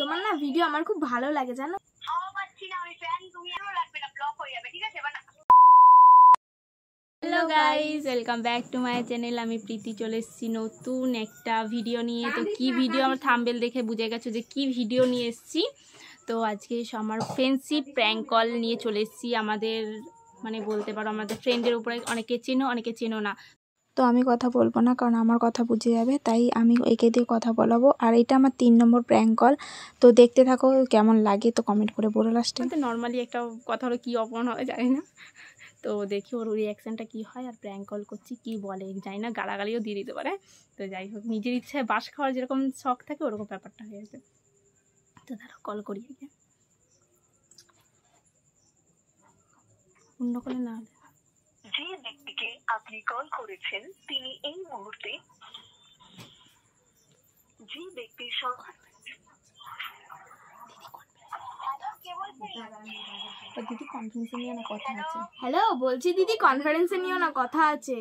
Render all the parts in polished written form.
তোমার না ভিডিও আমার খুব ভালো লাগে জানো। Hello guys, welcome back to my channel. আমি প্রীতি চলে এসেছি নতুন একটা ভিডিও নিয়ে। তো কি ভিডিও আমার থাম্বনেল দেখে বুঝে গেছো যে কি ভিডিও নিয়ে এসেছি। তো আজকে আমার ফ্রেন্ডশিপ প্র্যাঙ্ক কল নিয়ে চলে এসেছি। আমাদের মানে বলতে পারো আমাদের ফ্রেন্ডের উপরে অনেকে চেনো অনেকে চেনো না। তো আমি কথা বলবো না কারণ আমার কথা বুঝে যাবে, তাই আমি একে দিয়ে কথা বলাবো। আর এটা আমার 3 নম্বর প্র্যাঙ্ক কল। তো দেখতে থাকো কেমন লাগে, তো কমেন্ট করে বলো লাস্টে। তো নর্মালি একটা কথা হলো কি অপমান হয় জানি না, তো দেখি ওর রিয়াকশানটা কী হয়। আর প্র্যাঙ্ক কল করছি কি বলে জানি না, গালাগালিও দিয়ে দিতে পারে। তো যাই হোক, নিজের ইচ্ছায় বাস খাওয়ার যেরকম শখ থাকে ওরকম ব্যাপারটা হয়ে গেছে। তো ধরো কল করি আগে, অন্য করে না। যে ব্যক্তিকে আপনি কল করেছেন তিনি এই মুহূর্তে যে ব্যক্তির দিদি কনফারেন্সে নিও না কথা আছে। হ্যালো, বলছি দিদি কনফারেন্সে নিও না কথা আছে।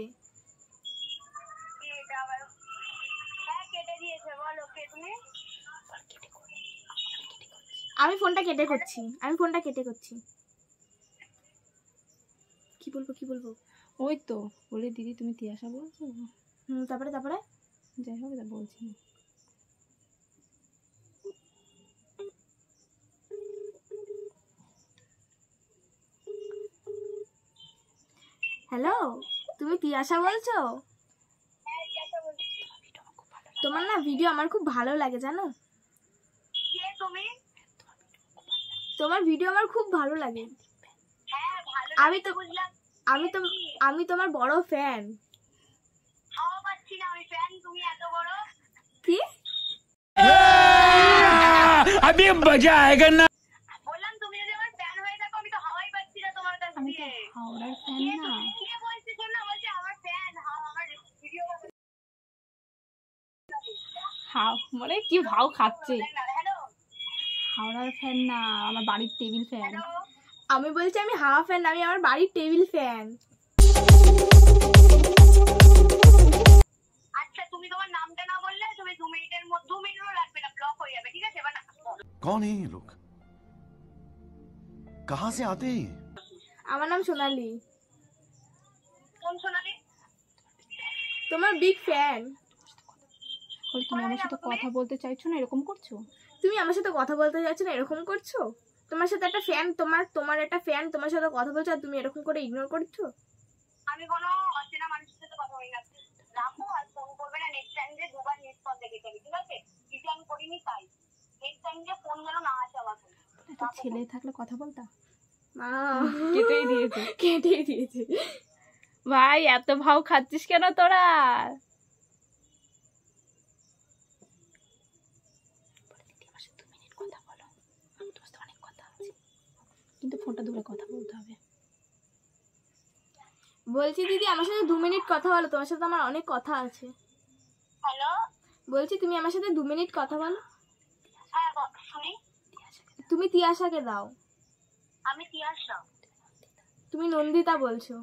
আমি ফোনটা কেটে করছি। কি বলবো ওই তো বলে দিদি তুমি তিয়াশা বলছো। তারপরে যাই হোক বলছি। হ্যালো, তুমি তিয়াশা বলছো? তোমার না ভিডিও আমার খুব ভালো লাগে জানো। তোমার ভিডিও আমার খুব ভালো লাগে। আমি তোমার বড় ফ্যান। কি अभी मजा आएगा ना। বললাম তুমি যদি আমার ফ্যান হয়ে থাকো আমি তো হাওয়াই পাচ্ছি না তোমার কাছ থেকে। হাওড়ার ফ্যান না, কি বলছিস না, বলছি আমার ফ্যান। আমার ভিডিও মানে কি ভাও খাচ্ছে। হ্যালো, হাওড়ার ফ্যান না, আমার বাড়ির টেবিল ফ্যান। আমি বলছি আমি হাওয়া ফ্যান, আমি আমার বাড়ির টেবিল ফ্যান। আচ্ছা তুমি তোমার নামটা না বললে তুমি 2 মিনিটের মধ্যে 2 মিনিটও লাগবে না, ব্লক হয়ে যাবে, ঠিক আছে? এবার कौन है ये लोग, कहाँ से आते हैं? আমার নাম সোনালি। কোন সোনালি? তোমার বিগ ফ্যান। তুমি আমার সাথে কথা বলতে চাইছো না, এরকম করছো? তুমি আমার সাথে কথা বলতে চাইছো না, এরকম করছো? তোমার সাথে একটা ফ্যান, তোমার একটা ফ্যান তোমার সাথে কথা বলছো আর তুমি এরকম করে ইগনোর করছো। আমি কোনো অচেনা মানুষের সাথে কথা বলি না। রাখো আর ফোন করবে না। নেক্সট টাইম যে দুবার নেট কল দেখেছি আমি, ঠিক আছে? রিটার্ন করিনি তাই। নেক্সট টাইম যে ফোন যেন না আসে আমার কাছে। একটা ছেলে থাকলে কথা বলতা। কেটেই দিয়েছে ভাই। এত ভাও খাচ্ছিস কেন তোরা? কিন্তু ফোনটা ধরে কথা বলতে হবে। বলছি দিদি আমার সাথে 2 মিনিট কথা বলো, তোমার সাথে আমার অনেক কথা আছে। হ্যালো, বলছি তুমি আমার সাথে 2 মিনিট কথা বলো। হ্যাঁ শুনি। তুমি তিয়াশাকে দাও। আমি তিয়াশা। তুমি নন্দিতা বলছো।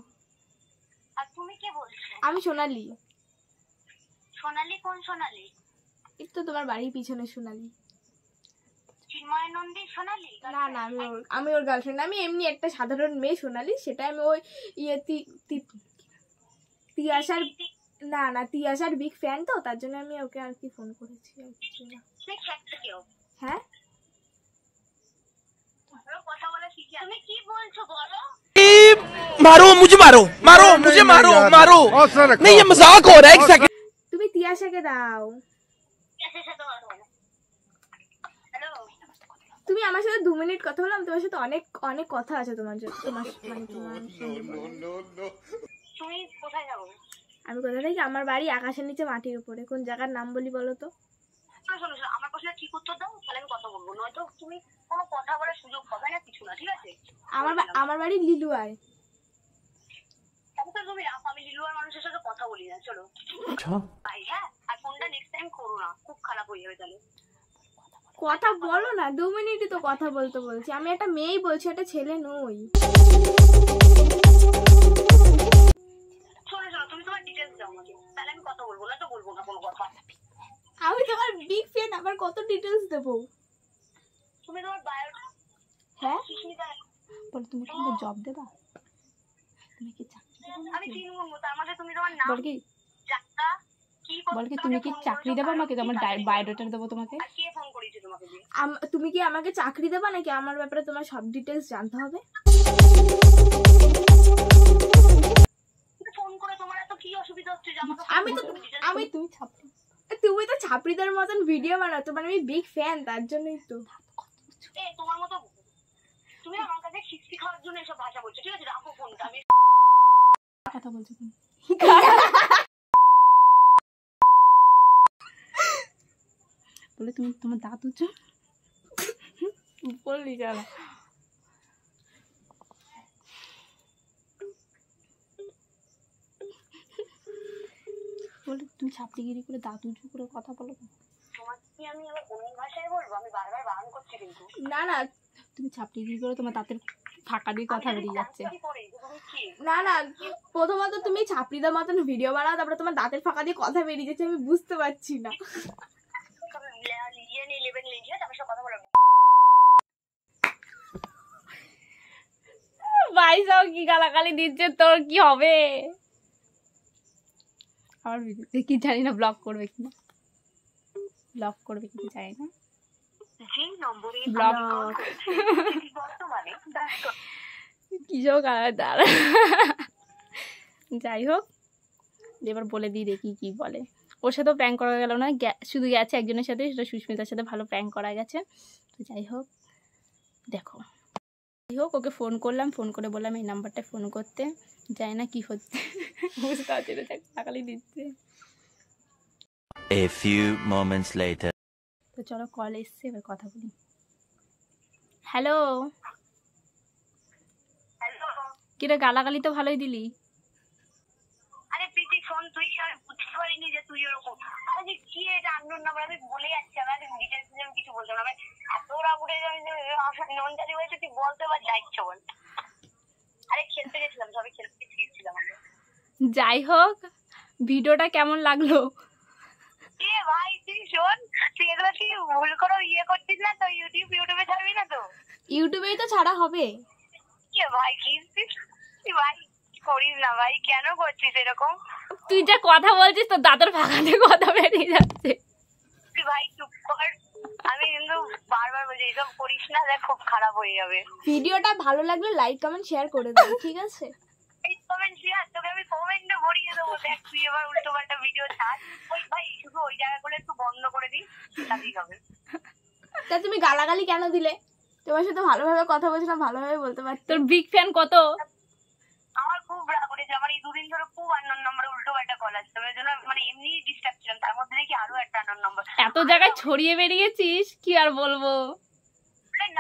আর তুমি কে বলছো? আমি সোনালি। সোনালি? কোন সোনালি? এই তো তোমার বাড়ির পিছনে সোনালি। চিন্ময় নন্দী সোনালি? না না, আমি ওর গার্লফ্রেন্ড। আমি এমনি একটা সাধারণ মেয়ে সোনালি, সেটা আমি ওই তিয়াশার তিয়াশার বিগ ফ্যান, তো তার জন্য আমি ওকে আর কি ফোন করেছি আর কিছু না। হ্যাঁ কথা বলা শিখি। তুমি কি বলছো বলো? मारो मुझे, मारो नहीं, ये मजाक हो रहा है। एक सेकंड। তুমি তিয়াশাকে দাও। হ্যালো, তুমি আমার সাথে 2 মিনিট কথা বললাম, তোমার সাথে অনেক অনেক কথা আছে তোমার তোমার তুমি কোথায় যাবো? আমি কোথা থেকে? আমার বাড়ি আকাশের নিচে মাটির উপরে। কোন জায়গার নাম বলি বলো তো? শোনো আমার প্রশ্নের ঠিক উত্তর দাও, তাহলে আমি কথা বলবো। নয়তো তুমি কোনো কথা বলার সুযোগ পাবে না, কিছু না, ঠিক আছে? আমার বাড়ি লিলুয়ায়। তাহলে তুমি রাখো, আমি লিলুয়ার মানুষের সাথে কথা বলি না। চলো ভাই, হ্যাঁ? আর ফোনটা নেক্সট টাইম করো না, খুব খারাপ হয়ে যাবে তাহলে। কথা বলো না, 2 মিনিটই তো কথা বলতে বলছি। আমি একটা মেয়েই বলছি, একটা ছেলে নই। শোনো তুমি তোমার ডিটেইলস দাও আমাকে, তাহলে আমি কথা বলবো, না তো বলবো না কোনো কথা। আমি তোমার বিগ ফ্যান, আবার কত ডিটেইলস দেবো? তুমি তোমার বায়ো হ্যাঁ সুস্মিতা বল তুমি কি আমাকে জব দেবা, তুমি কি চাকরি দেবা আমি আমাকে? চিনবো তার মধ্যে তুমি তোমার নাম বল কি যাত্রা কি বল কি তুমি কি চাকরি দেবা আমাকে, তোমার বায়োডাটা দেবো তোমাকে। আর কে ফোন করেছে তোমাকে দিয়ে? তুমি কি আমাকে চাকরি দেবা নাকি আমার ব্যাপারে তোমার সব ডিটেলস জানতে হবে? ফোন করে তোমার এত কি অসুবিধা হচ্ছে যে আমাকে তুমি তো ছাপড়িদের মতন ভিডিও বানাও, তোমার আমি বিগ ফ্যান, তার জন্যই তো। তোমার মতো তুমি আমার কাছে খিস্তি খাওয়ার জন্য এসব ভাষা বলছো, ঠিক আছে? রাখো ফোনটা, আমি কথা বলছো তুমি। বলে তুমি তোমার দাঁত উঁচু বললি চলো। বলে তুমি ছাপড়িগিরি করে দাঁত উঁচু করে কথা বলো। তোমাকে কি আমি আবার অন্য ভাষায় বলবো? আমি বারবার বারণ করছি কিন্তু। না না তুমি ছাপড়িগিরি করে তোমার দাঁতের ফাঁকা দিয়ে কথা বেরিয়ে যাচ্ছে। কি করে যে তুমি কি না প্রথমত তুমি ছাপড়িদের মতন ভিডিও বানাও, তারপরে তোমার দাঁতের ফাঁকা দিয়ে কথা বেরিয়ে যাচ্ছে, আমি বুঝতে পারছি না। লিয়ে নেই লেভেল নেই, ঠিক আছে? আমি সব কথা বলবো। ভাই সব কি গালাগালি দিচ্ছে, তোর কি হবে? আমার ভিডিওতে কি জানি না ব্লক করবে কিনা, ব্লক করবে কিনা জানি না। যে নম্বরে ব্লক বর্তমানে ব্যস্ত। কিসব দাঁড়া। যাই হোক এবার বলে দিই দেখি কি বলে। ওর সাথেও প্র্যাঙ্ক করা গেল না, শুধু গেছে একজনের সাথে, সেটা সুস্মিতার সাথে ভালো প্র্যাঙ্ক করা গেছে। তো যাই হোক দেখো, যাই হোক ওকে ফোন করলাম, ফোন করে বললাম এই নাম্বারটায় ফোন করতে, জানি না কি হচ্ছে, বুঝতে পারছি না, টাকালি দিচ্ছে। A few moments later. তো চলো কল এসছে, এবার কথা বলি। হ্যালো, হ্যালো, কিরে গালাগালি তো ভালোই দিলি। আরে প্রীতি শোন, তুই আর বুঝতে পারিনি যে তুই ওরকম। আরে যে কি এটা আননোন নাম্বার, আমি বলে যাচ্ছি, আমার ডিটেলস আমি কিছু বলতে না। আমি এত রাগ উঠে যাবে যে নন জানি হয়েছে, তুই বলতে পার যা ইচ্ছে বল। আরে খেলতে গেছিলাম, সবাই খেলতে গিয়েছিলাম আমরা। যাই হোক ভিডিওটা কেমন লাগলো? এ ভাই তুই শোন, তুই এগুলো কি ভুল করে ইয়ে করছিস না তো? ইউটিউবে ছাড়বি না তো? ইউটিউবেই তো ছাড়া হবে। কে ভাই কি তুই ভাই করিস না ভাই, কেন করছিস এরকম? তুই যা কথা বলছিস তো দাঁতের ফাঁকাতে কথা বেরিয়ে যাচ্ছে। তুই ভাই চুপ কর, আমি কিন্তু বারবার বলছি এসব করিস না, দেখ খুব খারাপ হয়ে যাবে। ভিডিওটা ভালো লাগলে লাইক কমেন্ট শেয়ার করে দাও, ঠিক আছে? এই কমেন্ট শেয়ার তোকে আমি কমেন্টে ভরিয়ে দেবো। দেখ তুই এবার উল্টো পাল্টা ভিডিও ছাড়, ওই ভাই শুধু ওই জায়গাগুলো একটু বন্ধ করে দিই, তাহলেই হবে। তা তুমি গালাগালি কেন দিলে? তোমার সাথে ভালোভাবে কথা বলছিলাম, ভালোভাবে বলতে পারতো। তোর বিগ ফ্যান কত? আমার খুব রাগ উঠেছে, আমার এই দুদিন ধরে খুব আননোন নাম্বারে উল্টো পাল্টা কল আসছে, ওই জন্য মানে এমনি ডিস্টার্ব ছিলাম, তার মধ্যে দেখি আরো একটা আননোন নাম্বার। এত জায়গায় ছড়িয়ে বেরিয়েছিস কি আর বলবো।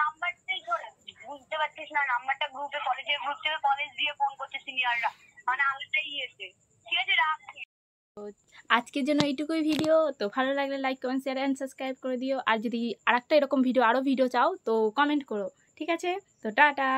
নাম্বারটাই ধরে বুঝতে পারছিস না, নাম্বারটা গ্রুপে, কলেজের গ্রুপ থেকে কলেজ দিয়ে ফোন করছে সিনিয়ররা, মানে আলাদাই এসে। ঠিক আছে রাখছি। আজকের জন্য এইটুকুই ভিডিও। তো ভালো লাগলে like comment share and subscribe করে দিও। আর যদি আরেকটা এরকম ভিডিও আরও ভিডিও চাও তো কমেন্ট করো, ঠিক আছে? তো টাটা।